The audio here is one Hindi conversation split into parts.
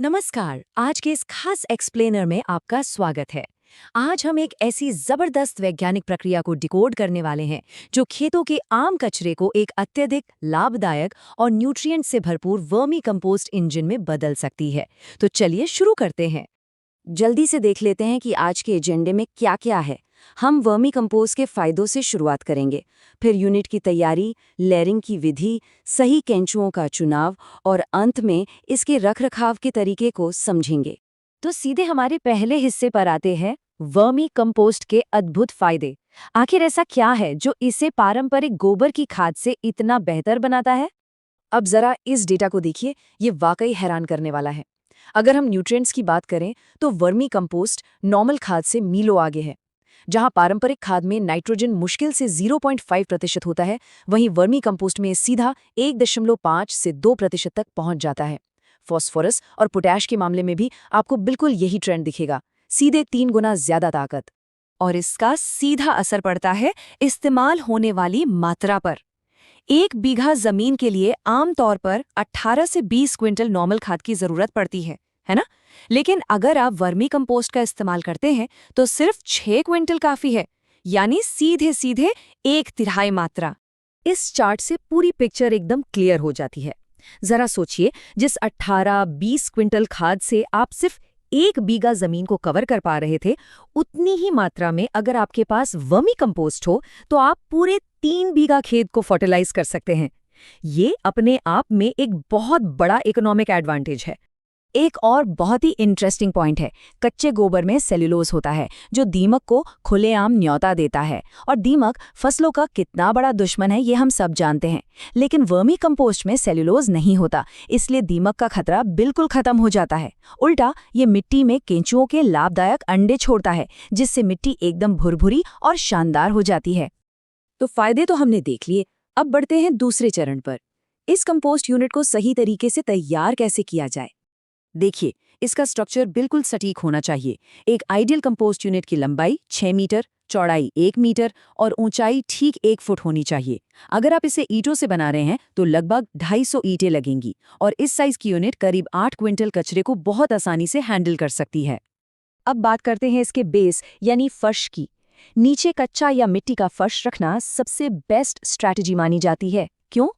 नमस्कार। आज के इस खास एक्सप्लेनर में आपका स्वागत है। आज हम एक ऐसी जबरदस्त वैज्ञानिक प्रक्रिया को डिकोड करने वाले हैं जो खेतों के आम कचरे को एक अत्यधिक लाभदायक और न्यूट्रिएंट से भरपूर वर्मी कंपोस्ट इंजन में बदल सकती है। तो चलिए शुरू करते हैं। जल्दी से देख लेते हैं कि आज के एजेंडे में क्या क्या है। हम वर्मी कंपोस्ट के फायदों से शुरुआत करेंगे, फिर यूनिट की तैयारी, लेयरिंग की विधि, सही केंचुओं का चुनाव और अंत में इसके रखरखाव के तरीके को समझेंगे। तो सीधे हमारे पहले हिस्से पर आते हैं, वर्मी कंपोस्ट के अद्भुत फायदे। आखिर ऐसा क्या है जो इसे पारंपरिक गोबर की खाद से इतना बेहतर बनाता है? अब जरा इस डेटा को देखिए, ये वाकई हैरान करने वाला है। अगर हम न्यूट्रिएंट्स की बात करें तो वर्मी कंपोस्ट नॉर्मल खाद से मीलों आगे है। जहां पारंपरिक खाद में नाइट्रोजन मुश्किल से 0.5% होता है, वहीं वर्मी कंपोस्ट में सीधा 1.5 से 2% तक पहुंच जाता है। फॉस्फोरस और पोटैश के मामले में भी आपको बिल्कुल यही ट्रेंड दिखेगा, सीधे 3 गुना ज्यादा ताकत। और इसका सीधा असर पड़ता है इस्तेमाल होने वाली मात्रा पर। 1 बीघा जमीन के लिए आमतौर पर 18 से 20 क्विंटल नॉर्मल खाद की जरूरत पड़ती है ना? लेकिन अगर आप वर्मी कंपोस्ट का इस्तेमाल करते हैं तो सिर्फ 6 क्विंटल काफी है, यानी सीधे सीधे 1/3 मात्रा। इस चार्ट से पूरी पिक्चर एकदम क्लियर हो जाती है। जरा सोचिए, जिस 18-20 क्विंटल खाद से आप सिर्फ 1 बीघा जमीन को कवर कर पा रहे थे, उतनी ही मात्रा में अगर आपके पास वर्मी कंपोस्ट हो तो आप पूरे 3 बीघा खेत को फर्टिलाइज कर सकते हैं। ये अपने आप में एक बहुत बड़ा इकोनॉमिक एडवांटेज है। एक और बहुत ही इंटरेस्टिंग पॉइंट है, कच्चे गोबर में सेल्यूलोज होता है जो दीमक को खुलेआम न्योता देता है। और दीमक फसलों का कितना बड़ा दुश्मन है ये हम सब जानते हैं, लेकिन वर्मी कंपोस्ट में सेल्यूलोज नहीं होता, इसलिए दीमक का खतरा बिल्कुल खत्म हो जाता है। उल्टा ये मिट्टी में केंचुओं के लाभदायक अंडे छोड़ता है, जिससे मिट्टी एकदम भुरभुरी और शानदार हो जाती है। तो फायदे तो हमने देख लिए, अब बढ़ते हैं दूसरे चरण पर। इस कंपोस्ट यूनिट को सही तरीके से तैयार कैसे किया जाए। देखिए, इसका स्ट्रक्चर बिल्कुल सटीक होना चाहिए। एक आइडियल कंपोस्ट यूनिट की लंबाई 6 मीटर, चौड़ाई 1 मीटर और ऊंचाई ठीक 1 फुट होनी चाहिए। अगर आप इसे ईंटों से बना रहे हैं तो लगभग 250 ईंटें लगेंगी और इस साइज की यूनिट करीब 8 क्विंटल कचरे को बहुत आसानी से हैंडल कर सकती है। अब बात करते हैं इसके बेस यानी फर्श की। नीचे कच्चा या मिट्टी का फर्श रखना सबसे बेस्ट स्ट्रैटेजी मानी जाती है। क्यों?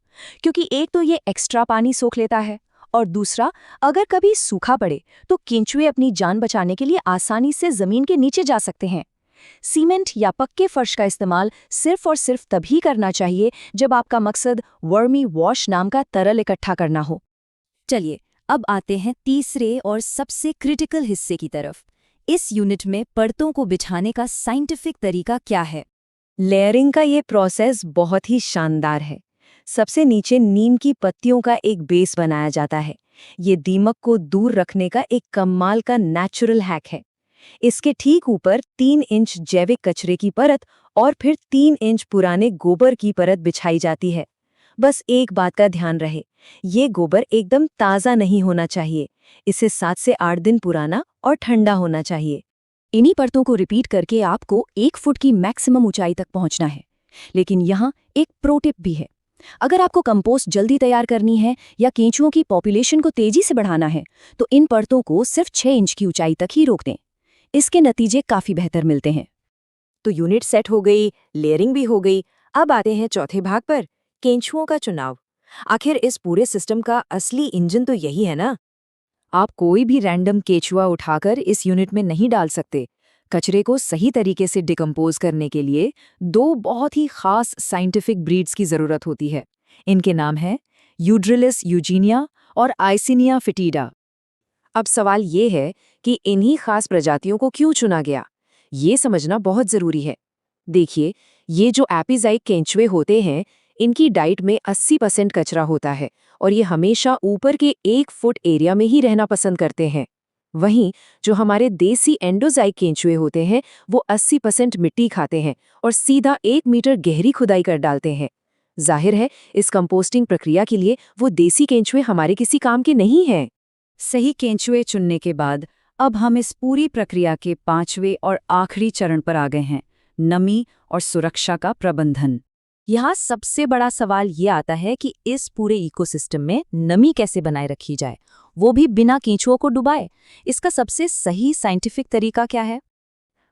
क्योंकि एक तो ये एक्स्ट्रा पानी सोख लेता है और दूसरा, अगर कभी सूखा पड़े तो केंचुए अपनी जान बचाने के लिए आसानी से जमीन के नीचे जा सकते हैं। सीमेंट या पक्के फर्श का इस्तेमाल सिर्फ और सिर्फ तभी करना चाहिए जब आपका मकसद वर्मी वॉश नाम का तरल इकट्ठा करना हो। चलिए, अब आते हैं तीसरे और सबसे क्रिटिकल हिस्से की तरफ। इस यूनिट में परतों को बिछाने का साइंटिफिक तरीका क्या है? लेयरिंग का ये प्रोसेस बहुत ही शानदार है। सबसे नीचे नीम की पत्तियों का एक बेस बनाया जाता है। ये दीमक को दूर रखने का एक कमाल का नेचुरल हैक है। इसके ठीक ऊपर 3 इंच जैविक कचरे की परत और फिर 3 इंच पुराने गोबर की परत बिछाई जाती है। बस एक बात का ध्यान रहे, ये गोबर एकदम ताज़ा नहीं होना चाहिए। इसे 7 से 8 दिन पुराना और ठंडा होना चाहिए। इन्हीं परतों को रिपीट करके आपको 1 फुट की मैक्सिमम ऊंचाई तक पहुंचना है। लेकिन यहाँ एक प्रो टिप भी है। अगर आपको कंपोस्ट जल्दी तैयार करनी है या केंचुओं की पॉपुलेशन को तेजी से बढ़ाना है तो इन परतों को सिर्फ 6 इंच की ऊंचाई तक ही रोक दें। इसके नतीजे काफी बेहतर मिलते हैं। तो यूनिट सेट हो गई, लेयरिंग भी हो गई। अब आते हैं चौथे भाग पर, केंचुओं का चुनाव। आखिर इस पूरे सिस्टम का असली इंजन तो यही है ना। आप कोई भी रैंडम केंचुआ उठाकर इस यूनिट में नहीं डाल सकते। कचरे को सही तरीके से डिकम्पोज करने के लिए 2 बहुत ही खास साइंटिफिक ब्रीड्स की जरूरत होती है। इनके नाम हैं यूड्रिलिस यूजीनिया और आइसिनिया फिटिडा। अब सवाल ये है कि इन्हीं खास प्रजातियों को क्यों चुना गया, ये समझना बहुत जरूरी है। देखिए, ये जो एपिजाइक केंचुए होते हैं, इनकी डाइट में 80% कचरा होता है और ये हमेशा ऊपर के 1 फुट एरिया में ही रहना पसंद करते हैं। वहीं जो हमारे देसी एंडोजाइक केंचुए होते हैं, वो 80% मिट्टी खाते हैं और सीधा 1 मीटर गहरी खुदाई कर डालते हैं। जाहिर है, इस कंपोस्टिंग प्रक्रिया के लिए वो देसी केंचुए हमारे किसी काम के नहीं हैं। सही केंचुए चुनने के बाद अब हम इस पूरी प्रक्रिया के 5वें और आखिरी चरण पर आ गए हैं, नमी और सुरक्षा का प्रबंधन। यहाँ सबसे बड़ा सवाल ये आता है कि इस पूरे इकोसिस्टम में नमी कैसे बनाए रखी जाए, वो भी बिना कीचुओं को डुबाए। इसका सबसे सही साइंटिफिक तरीका क्या है?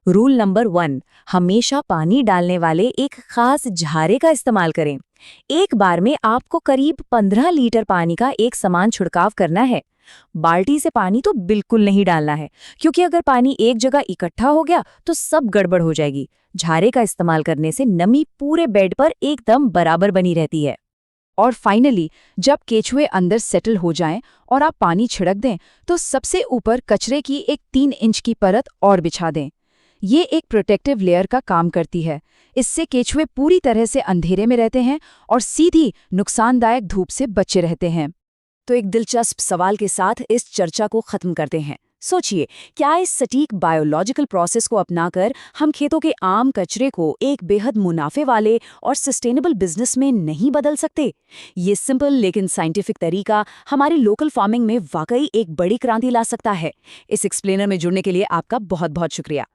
रूल नंबर 1, हमेशा पानी डालने वाले एक खास झारे का इस्तेमाल करें। एक बार में आपको करीब 15 लीटर पानी का एक समान छिड़काव करना है। बाल्टी से पानी तो बिल्कुल नहीं डालना है, क्योंकि अगर पानी एक जगह इकट्ठा हो गया तो सब गड़बड़ हो जाएगी। झारे का इस्तेमाल करने से नमी पूरे बेड पर एकदम बराबर बनी रहती है। और फाइनली, जब केचुए अंदर सेटल हो जाएं और आप पानी छिड़क दें, तो सबसे ऊपर कचरे की एक 3 इंच की परत और बिछा दें। ये एक प्रोटेक्टिव लेयर का काम करती है। इससे केचुए पूरी तरह से अंधेरे में रहते हैं और सीधी नुकसानदायक धूप से बचे रहते हैं। तो एक दिलचस्प सवाल के साथ इस चर्चा को खत्म करते हैं। सोचिए, क्या इस सटीक बायोलॉजिकल प्रोसेस को अपनाकर हम खेतों के आम कचरे को एक बेहद मुनाफे वाले और सस्टेनेबल बिजनेस में नहीं बदल सकते? ये सिंपल लेकिन साइंटिफिक तरीका हमारी लोकल फार्मिंग में वाकई एक बड़ी क्रांति ला सकता है। इस एक्सप्लेनर में जुड़ने के लिए आपका बहुत बहुत शुक्रिया।